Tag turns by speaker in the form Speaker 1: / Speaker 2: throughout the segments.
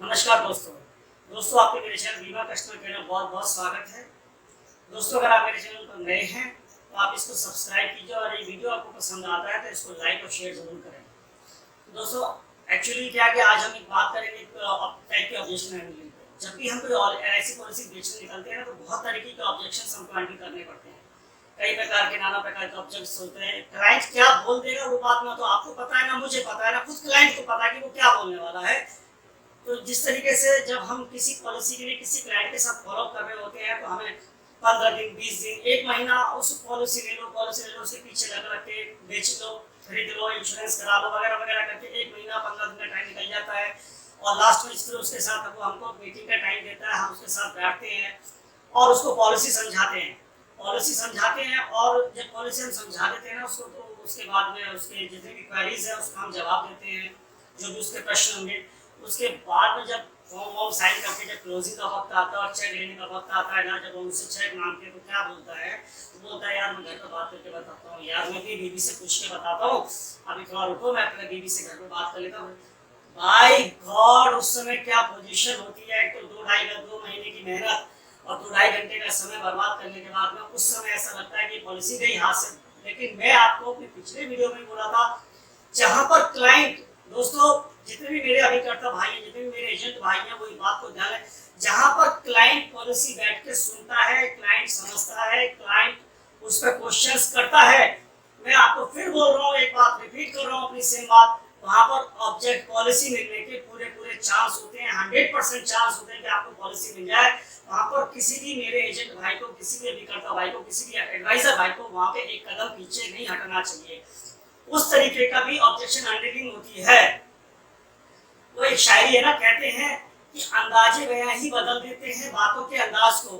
Speaker 1: नमस्कार दोस्तों आपके मेरे चैनल बीमा कस्टमर केयर में बहुत बहुत स्वागत है। दोस्तों अगर आप मेरे चैनल पर नए हैं तो आप इसको सब्सक्राइब कीजिए और ये वीडियो आपको पसंद आता है तो इसको लाइक और शेयर जरूर करें। दोस्तों एक्चुअली क्या है कि आज हम एक बात करेंगे टाइप के ऑब्जेक्शन हैंडलिंग पे। जब भी हम कोई एलआईसी पॉलिसी बेचने निकलते हैं तो बहुत तरीके के ऑब्जेक्शन हमको हैंडल करने पड़ते हैं। कई प्रकार के नाना प्रकार के ऑब्जेक्ट्स होते हैं। क्लाइंट क्या बोल देगा वो बात ना तो आपको पता है ना मुझे पता है ना खुद क्लाइंट को पता है कि वो क्या बोलने वाला है। तो जिस तरीके से जब हम किसी पॉलिसी के लिए किसी क्लाइंट के साथ फॉलो कर रहे होते हैं तो हमें 15 दिन 20 दिन 1 महीना उस पॉलिसी ले लो उसके पीछे लग के बेच लो खरीद लो इंश्योरेंस करा लो वगैरह वगैरह करके 1 महीना 15 दिन का टाइम निकल जाता है और लास्ट में फिर उसके साथ वो हमको मीटिंग का टाइम देता है। हम उसके साथ बैठते हैं और उसको पॉलिसी समझाते हैं और जब पॉलिसी हम समझा देते हैं ना उसको तो उसके बाद में उसके जितने भी क्वेरीज है उसका हम जवाब देते हैं जो भी उसके प्रश्न होंगे। उसके बाद में जब फॉर्म साइन करके जब क्लोजिंग का वक्त आता है और चेक लेने का वक्त आता है ना जब उनसे चेक मांगते हैं तो क्या बोलता है तो बोलता है यार मैं घर पर बात करके बताता हूँ यार मैं भी बीवी से पूछ के बताता हूँ अभी थोड़ा रुको मैं अपने बीवी से घर पर बात कर लेता हूँ। भाई गॉड उस समय क्या पोजीशन होती है। एक तो 2 महीने की मेहनत और 2-2.5 घंटे का समय बर्बाद करने के बाद में उस समय ऐसा लगता है कि पॉलिसी गई हाथ से। लेकिन मैं आपको अपने पिछले वीडियो में बोला था जहां पर क्लाइंट दोस्तों जितने भी मेरे अभिकर्ता भाई हैं जितने भी मेरे एजेंट भाई हैं वो इस बात को ध्यान है जहां पर क्लाइंट पॉलिसी बैठ के सुनता है क्लाइंट समझता है क्लाइंट उस पर क्वेश्चंस करता है। मैं आपको फिर बोल रहा हूँ एक बात रिपीट कर रहा हूँ अपनी सेम बात वहां पर ऑब्जेक्ट पॉलिसी मिलने के पूरे चांस होते हैं 100% चांस होते हैं कि आपको पॉलिसी मिल जाए। वहां पर किसी भी मेरे एजेंट भाई को किसी भी अभिकर्ता भाई को किसी भी एडवाइजर भाई को वहां पे एक कदम पीछे नहीं हटना चाहिए। उस तरीके का भी ऑब्जेक्शन हैंडलिंग होती है। वो एक शायरी है ना कहते हैं कि अंदाजे बयां ही बदल देते हैं बातों के अंदाज को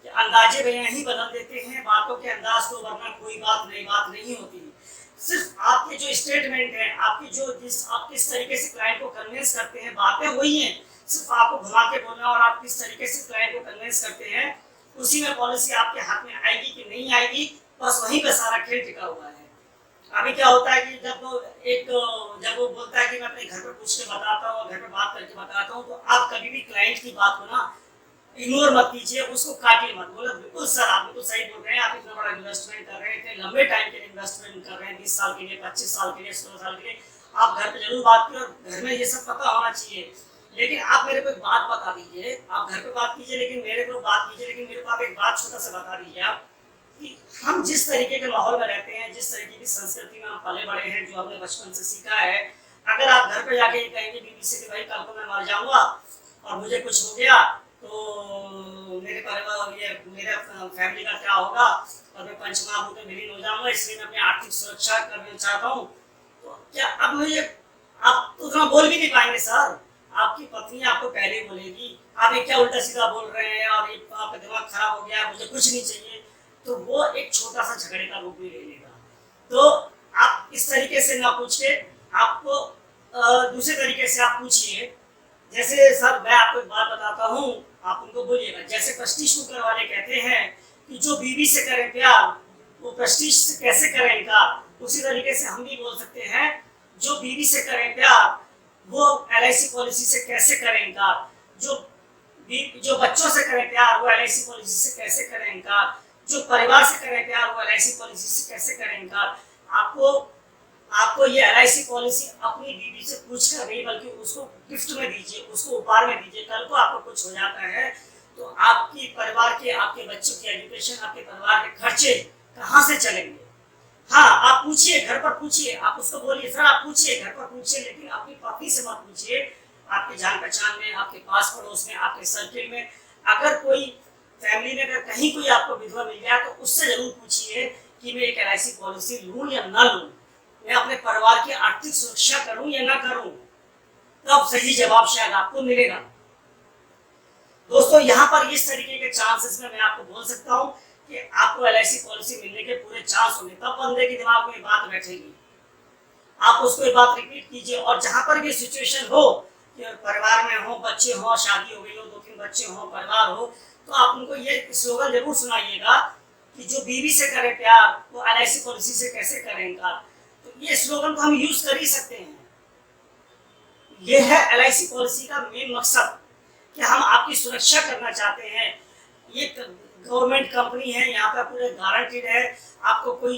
Speaker 1: अंदाजे बयां ही बदल देते हैं बातों के अंदाज को वरना कोई बात नहीं होती। सिर्फ आपके जो स्टेटमेंट है आपकी जो आप किस तरीके से क्लाइंट को कन्विंस करते हैं बातें वही हैं। सिर्फ आपको घुमा के बोलना और आप किस तरीके से क्लाइंट को कन्विंस करते हैं उसी में पॉलिसी आपके हाथ में आएगी कि नहीं आएगी बस वहीं पे सारा खेल टिका हुआ है। अभी क्या होता है कि जब वो बोलता है कि मैं अपने घर पर पूछ के बताता हूँ घर पर बात करके बताता हूँ तो आप कभी भी क्लाइंट की बात को ना इग्नोर मत कीजिए उसको काटिए मत। बोले बिल्कुल सर आप बिल्कुल सही बोल रहे हैं आप इतना बड़ा इन्वेस्टमेंट कर रहे हैं इतने लंबे टाइम के लिए इन्वेस्टमेंट कर रहे हैं 20 साल के लिए 25 साल के लिए 16 साल के लिए आप घर पे जरूर बात करिए और घर में ये सब पता होना चाहिए। लेकिन आप मेरे को एक बात बता दीजिए आप घर पे बात कीजिए लेकिन मेरे को बात कीजिए लेकिन मेरे को आप एक बात छोटा सा बता दीजिए आप कि हम जिस तरीके के माहौल में रहते हैं जिस तरीके की संस्कृति में हम पले बड़े हैं जो हमने बचपन से सीखा है अगर आप घर पे जाके कहेंगे बीवी से कि भाई कल को मैं मर जाऊंगा और मुझे कुछ हो गया तो मेरे परिवार ये मेरे फैमिली का क्या होगा और मैं पंचमहाभूत में विलीन हो जाऊंगा इसलिए मैं अपनी आर्थिक सुरक्षा करना चाहता हूँ तो क्या अब मुझे आप तो उतना बोल भी नहीं पाएंगे सर। आपकी पत्नी आपको पहले बोलेगी आप ये क्या उल्टा सीधा बोल रहे हैं और ये आपका दिमाग खराब हो गया मुझे कुछ नहीं चाहिए तो वो एक छोटा सा झगड़े का रूप भी ले लेगा। तो आप इस तरीके से ना पूछ के आपको दूसरे तरीके से आप पूछिए जैसे सर मैं आपको एक बात बताता हूँ आप उनको बोलिएगा जैसे प्रेस्टीज कुकर वाले कहते हैं कि जो बीवी से करें प्यार वो प्रेस्टीज से कैसे करें इनकार उसी तरीके से हम भी बोल सकते हैं जो बीवी से करें प्यार वो एलआईसी पॉलिसी से कैसे करें इनकार जो बच्चों से करें प्यार वो एलआईसी पॉलिसी से कैसे करें इनकार जो परिवार से करें प्यार वो एलआईसी पॉलिसी से कैसे करें इनकार। आपको ये एलआईसी पॉलिसी अपनी बीवी से पूछकर नहीं बल्कि उसको गिफ्ट में दीजिए उसको उपहार में दीजिए। कल को आपको कुछ हो जाता है तो आपकी परिवार के आपके बच्चों की एजुकेशन आपके परिवार के खर्चे कहाँ से चलेंगे। हाँ आप पूछिए घर पर पूछिए आप उसको बोलिए सर आप पूछिए घर पर पूछिए लेकिन अपनी पत्नी से मत पूछिए। आपके जान पहचान में आपके पास पड़ोस में आपके सर्किल में अगर कोई फैमिली में अगर कहीं कोई आपको विधवा मिल गया तो उससे जरूर पूछिए कि मैं एक एलआईसी पॉलिसी लूं या ना लूं मैं अपने परिवार की आर्थिक सुरक्षा करूं या ना करूं तब सही जवाब शायद आपको मिलेगा। दोस्तों यहाँ पर इस तरीके के चांसेस में मैं आपको बोल सकता हूँ कि आपको एलआईसी पॉलिसी मिलने के पूरे चांस होंगे तब बंदे के दिमाग में बात बैठेगी। आप उसको एक बात रिपीट कीजिए और जहां पर भी सिचुएशन हो कि परिवार में हो बच्चे हो शादी हो गई हो 2-3 बच्चे हो परिवार हो तो आप उनको ये स्लोगन जरूर सुनाइएगा कि जो बीवी से करे प्यार वो एलआईसी पॉलिसी से कैसे करें इनकार। तो ये स्लोगन को हम यूज कर ही सकते हैं ये है LIC पॉलिसी का मेन मकसद कि हम आपकी सुरक्षा करना चाहते हैं। ये गवर्नमेंट कंपनी है, यहाँ पर पूरे गारंटीड है। आपको कोई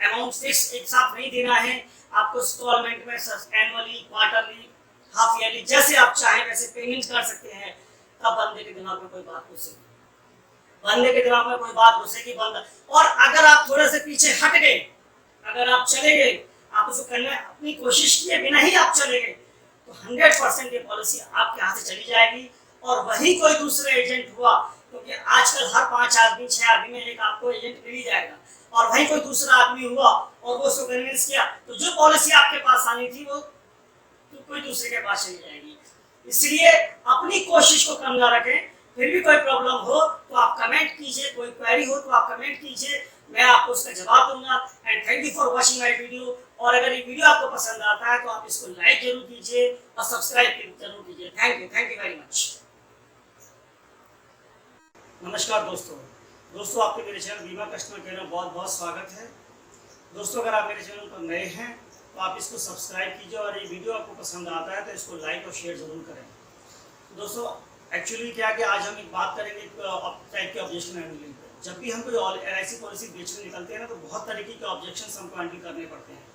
Speaker 1: अमाउंट फिक्स एक साथ नहीं देना है, आपको इंस्टॉलमेंट में एनुअली, क्वार्टरली, हाफ ईयरली जैसे आप चाहें वैसे पेमेंट कर सकते हैं। तब बंदे के दिमाग में कोई बात घुसेगी, बंदे के दिमाग में कोई बात घुसेगी बंदा। और अगर आप थोड़े से पीछे हट गए, अगर आप चले गए, आप उसको करने अपनी कोशिश किए बिना ही आप चले गए, तो 100% ये पॉलिसी आपके हाथ से चली जाएगी। और वही कोई दूसरा एजेंट हुआ, क्योंकि आजकल हर 5 आदमी 6 आदमी में एक आपको एजेंट मिल ही जाएगा, और वही कोई दूसरा आदमी हुआ और वो उसको कन्विंस किया, तो जो पॉलिसी आपके पास आनी थी वो तो कोई दूसरे के पास चली जाएगी। इसलिए अपनी कोशिश को कम ना रखें। फिर भी कोई प्रॉब्लम हो तो आप कमेंट कीजिए, कोई क्वेरी हो तो आप कमेंट कीजिए, मैं आपको उसका जवाब दूंगा। And thank you for watching my video. और अगर ये वीडियो आपको पसंद आता है तो आप इसको लाइक जरूर कीजिए और सब्सक्राइब जरूर कीजिए। Thank you very much. नमस्कार दोस्तों आपके मेरे चैनल बीमा कस्टमर केयर में बहुत बहुत स्वागत है। दोस्तों अगर आप मेरे चैनल पर नए हैं तो आप इसको सब्सक्राइब कीजिए, और ये वीडियो आपको पसंद आता है तो इसको लाइक और शेयर जरूर करें। दोस्तों एक्चुअली क्या कि आज हम एक बात करेंगे टाइप के ऑब्जेक्शन हैंडलिंग पे। जब भी हम कोई LIC पॉलिसी बेचने निकलते हैं ना, तो बहुत तरीके के ऑब्जेक्शन हमको हैंडल करने पड़ते हैं।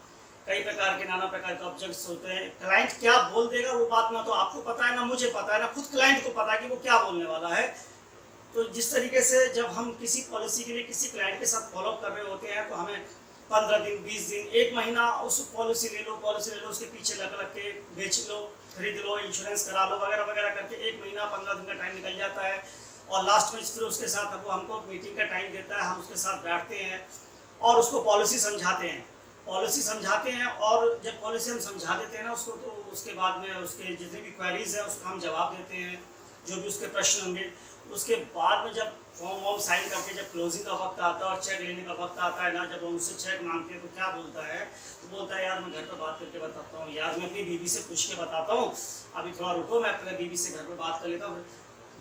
Speaker 1: कई प्रकार के नाना प्रकार के ऑब्जेक्ट्स होते हैं। क्लाइंट क्या बोल देगा वो बात ना तो आपको पता है, ना मुझे पता है, ना खुद क्लाइंट को पता है कि वो क्या बोलने वाला है। तो जिस तरीके से जब हम किसी पॉलिसी के लिए किसी क्लाइंट के साथ फॉलोअप कर रहे होते हैं, तो हमें 15 दिन, 20 दिन, 1 महीना उस पॉलिसी ले लो, उसके पीछे लग के बेच लो, खरीद लो, इंश्योरेंस करा लो, वगैरह वगैरह करके 1 महीना 15 दिन का टाइम निकल जाता है। और लास्ट में फिर उसके साथ वो हमको मीटिंग का टाइम देता है, हम उसके साथ बैठते हैं और उसको पॉलिसी समझाते हैं। और जब पॉलिसी हम समझा देते हैं ना उसको, तो उसके बाद में उसके जितने भी क्वेरीज हैं उसको हम जवाब देते हैं, जो भी उसके प्रश्न होंगे। उसके बाद में जब फॉर्म वॉर्म साइन करके जब क्लोजिंग का वक्त आता है और चेक लेने का वक्त आता है ना, जब हम उससे चेक मांगते हैं तो क्या बोलता है, तो बोलता है यार मैं घर पर बात करके बताता हूँ, यार मैं अपनी बीवी से पूछ के बताता हूँ, अभी थोड़ा रुको, मैं अपने बीवी से घर पर बात कर लेता हूँ।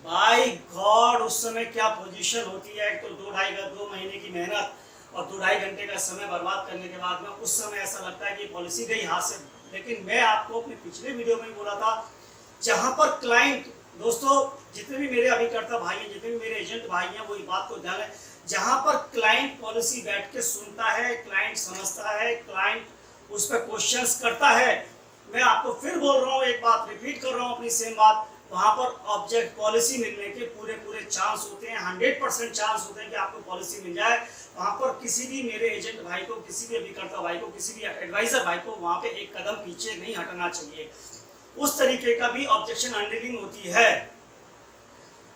Speaker 1: बाय गॉड, उस समय क्या पोजीशन होती है। तो 2 महीने की मेहनत और 2-2.5 घंटे का समय बर्बाद करने के बाद में उस समय ऐसा लगता है कि पॉलिसी गई हाथ से। लेकिन मैं आपको अपने पिछले वीडियो में बोला था, जहाँ पर क्लाइंट, दोस्तों जितने भी मेरे अभिकर्ता भाई हैं, जितने भी मेरे एजेंट भाई हैं, वो ये बात को ध्यान है, जहाँ पर क्लाइंट पॉलिसी बैठ के सुनता है, क्लाइंट समझता है, क्लाइंट उस पर क्वेश्चंस करता है। मैं आपको फिर बोल रहा हूँ, एक बात रिपीट कर रहा हूँ अपनी सेम बात, वहाँ पर ऑब्जेक्ट पॉलिसी मिलने के पूरे चांस होते हैं, 100% चांस होते हैं कि आपको पॉलिसी मिल जाए। वहाँ पर किसी भी मेरे एजेंट भाई को, किसी भी अभिकर्ता भाई को, किसी भी एडवाइजर भाई को वहाँ पे एक कदम पीछे नहीं हटना चाहिए। उस तरीके का भी ऑब्जेक्शन हैंडलिंग होती है।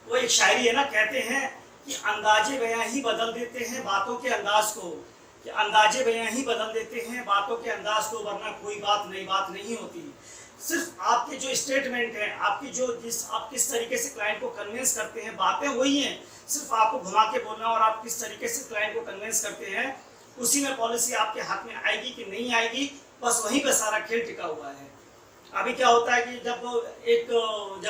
Speaker 1: वो एक शायरी है ना, कहते हैं कि अंदाजे बयां ही बदल देते हैं बातों के अंदाज को, कि अंदाजे बयां ही बदल देते हैं बातों के अंदाज को, वरना कोई बात नई बात नहीं होती। सिर्फ आपके जो स्टेटमेंट है, आप किस तरीके से क्लाइंट को कन्विंस करते हैं, बातें वही हैं, सिर्फ आपको घुमा के बोलना और आप किस तरीके से क्लाइंट को कन्विंस करते हैं, उसी में पॉलिसी आपके हाथ में आएगी कि नहीं आएगी, बस वहीं पर सारा खेल टिका हुआ है। अभी क्या होता है कि जब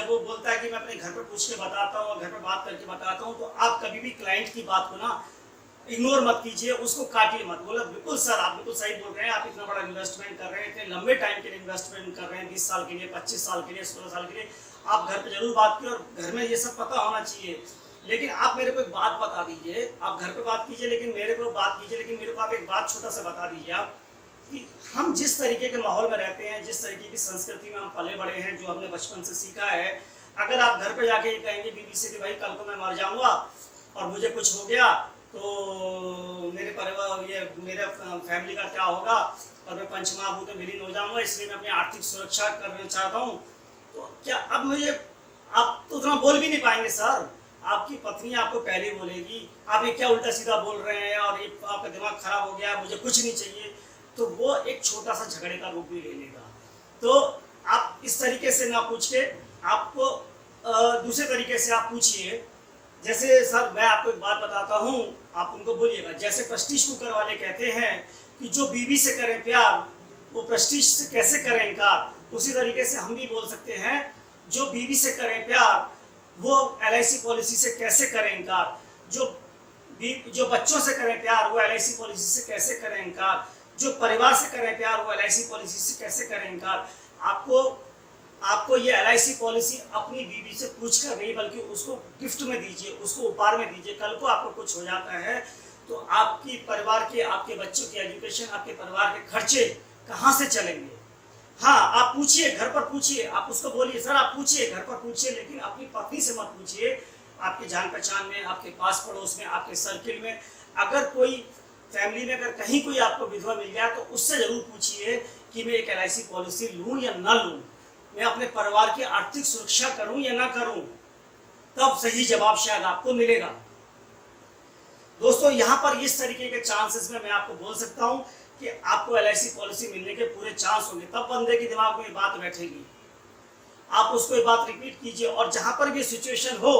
Speaker 1: वो बोलता है कि मैं अपने घर पर पूछ के बताता हूँ और घर पर बात करके बताता हूँ, तो आप कभी भी क्लाइंट की बात को ना इग्नोर मत कीजिए, उसको काटिए मत। बोला बिल्कुल सर, आप बिल्कुल सही बोल रहे हैं, आप इतना बड़ा इन्वेस्टमेंट कर रहे हैं, इतने लंबे टाइम के लिए इन्वेस्टमेंट कर रहे हैं, 20 साल के लिए, 25 साल के लिए, 16 साल के लिए, आप घर पे जरूर बात कीजिए और घर में ये सब पता होना चाहिए। लेकिन आप मेरे को एक बात बता दीजिए, आप घर पे बात कीजिए लेकिन मेरे को बात कीजिए, लेकिन मेरे को आप एक बात छोटा सा बता दीजिए आप, कि हम जिस तरीके के माहौल में रहते हैं, जिस तरीके की संस्कृति में हम पले बड़े हैं, जो हमने बचपन से सीखा है, अगर आप घर पे जाके ये कहेंगे बीवी से कि भाई कल को मैं मर जाऊंगा और मुझे कुछ हो गया तो मेरे परिवार, ये मेरे फैमिली का क्या होगा, और मैं पंचमहाभूत में विलीन हो जाऊंगा, इसलिए मैं अपनी आर्थिक सुरक्षा करना चाहता हूँ, तो क्या अब मुझे, आप तो उतना बोल भी नहीं पाएंगे सर। आपकी पत्नी आपको पहले बोलेगी आप ये क्या उल्टा सीधा बोल रहे हैं और ये आपका दिमाग खराब हो गया, मुझे कुछ नहीं चाहिए, तो वो एक छोटा सा झगड़े का रूप भी ले लेगा। तो आप इस तरीके से ना पूछ के आपको दूसरे तरीके से आप पूछिए। जैसे सर मैं आपको एक बात बताता हूँ, आप उनको बोलिएगा, जैसे प्रेस्टीज कुकर वाले कहते हैं कि जो बीवी से करें प्यार वो प्रेस्टीज से कैसे करें इनकार, उसी तरीके से हम भी बोल सकते हैं, जो बीवी से करें प्यार वो LIC पॉलिसी से कैसे करें इनकार, जो बच्चों से करें प्यार वो LIC पॉलिसी से कैसे करें इनकार, जो परिवार से करें प्यार वो LIC पॉलिसी से कैसे करें इनकार। आपको आपको ये LIC पॉलिसी अपनी बीवी से पूछ कर नहीं, बल्कि उसको गिफ्ट में दीजिए, उसको उपहार में दीजिए। कल को आपको कुछ हो जाता है तो आपकी परिवार के, आपके बच्चों की एजुकेशन, आपके परिवार के खर्चे कहाँ से चलेंगे। हाँ, आप पूछिए, घर पर पूछिए, आप उसको बोलिए सर आप पूछिए, घर पर पूछिए, लेकिन अपनी पत्नी से मत पूछिए। आपके जान पहचान में, आपके पास पड़ोस में, आपके सर्किल में अगर कोई फैमिली में अगर कहीं कोई आपको विधवा मिल गया तो उससे जरूर पूछिए कि मैं एक LIC पॉलिसी लूं या ना लूं, मैं अपने परिवार की आर्थिक सुरक्षा करूं या ना करूं, तब सही जवाब शायद आपको मिलेगा। दोस्तों, यहाँ पर इस तरीके के चांसेस में मैं आपको बोल सकता हूं कि आपको LIC पॉलिसी मिलने के पूरे चांस होंगे। तब बंदे के दिमाग में ये बात बैठेगी, आप उसको ये बात रिपीट कीजिए। और जहां पर भी सिचुएशन हो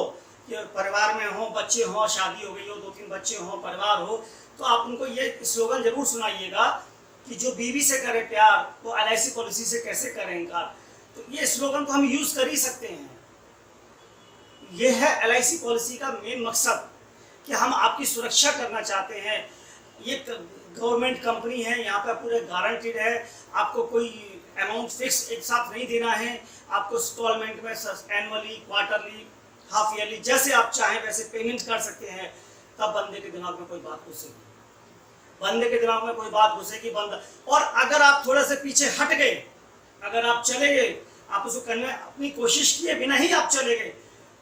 Speaker 1: कि परिवार में हो, बच्चे हो, शादी हो गई हो, 2-3 बच्चे हो, परिवार हो, तो आप उनको ये स्लोगन जरूर सुनाइएगा कि जो बीवी से करे प्यार वो LIC पॉलिसी से कैसे करें इनकार। तो ये स्लोगन तो हम यूज कर ही सकते हैं। ये है LIC पॉलिसी का मेन मकसद कि हम आपकी सुरक्षा करना चाहते हैं। ये गवर्नमेंट कंपनी है, यहाँ पे पूरे गारंटीड है। आपको कोई अमाउंट फिक्स एक साथ नहीं देना है, आपको इंस्टॉलमेंट में एनुअली, क्वार्टरली, हाफ ईयरली, जैसे आप चाहें वैसे पेमेंट कर सकते हैं। तब बंदे के दिमाग में कोई बात घुसेगी, बंदे के दिमाग में कोई बात घुसेगी बंदा। और अगर आप थोड़े से पीछे हट गए, अगर आप चले गए, आप उसको करने अपनी कोशिश किए बिना ही आप चले गए,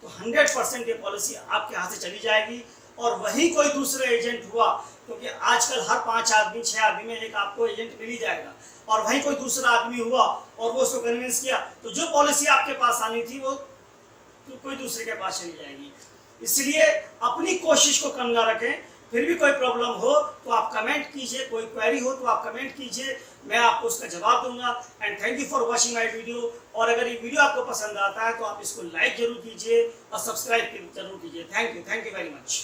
Speaker 1: तो 100% ये पॉलिसी आपके हाथ से चली जाएगी। और वही कोई दूसरा एजेंट हुआ, क्योंकि आजकल हर 5 आदमी 6 आदमी में एक आपको एजेंट मिल ही जाएगा, और वहीं कोई दूसरा आदमी हुआ और वो उसको कन्विंस किया, तो जो पॉलिसी आपके पास आनी थी वो तो कोई दूसरे के पास चली जाएगी। इसलिए अपनी कोशिश को कम ना रखें। फिर भी कोई प्रॉब्लम हो तो आप कमेंट कीजिए, कोई क्वेरी हो तो आप कमेंट कीजिए, मैं आपको उसका जवाब दूंगा। And thank you for watching my video. और अगर ये वीडियो आपको पसंद आता है तो आप इसको लाइक जरूर कीजिए और सब्सक्राइब जरूर कीजिए। Thank you very much.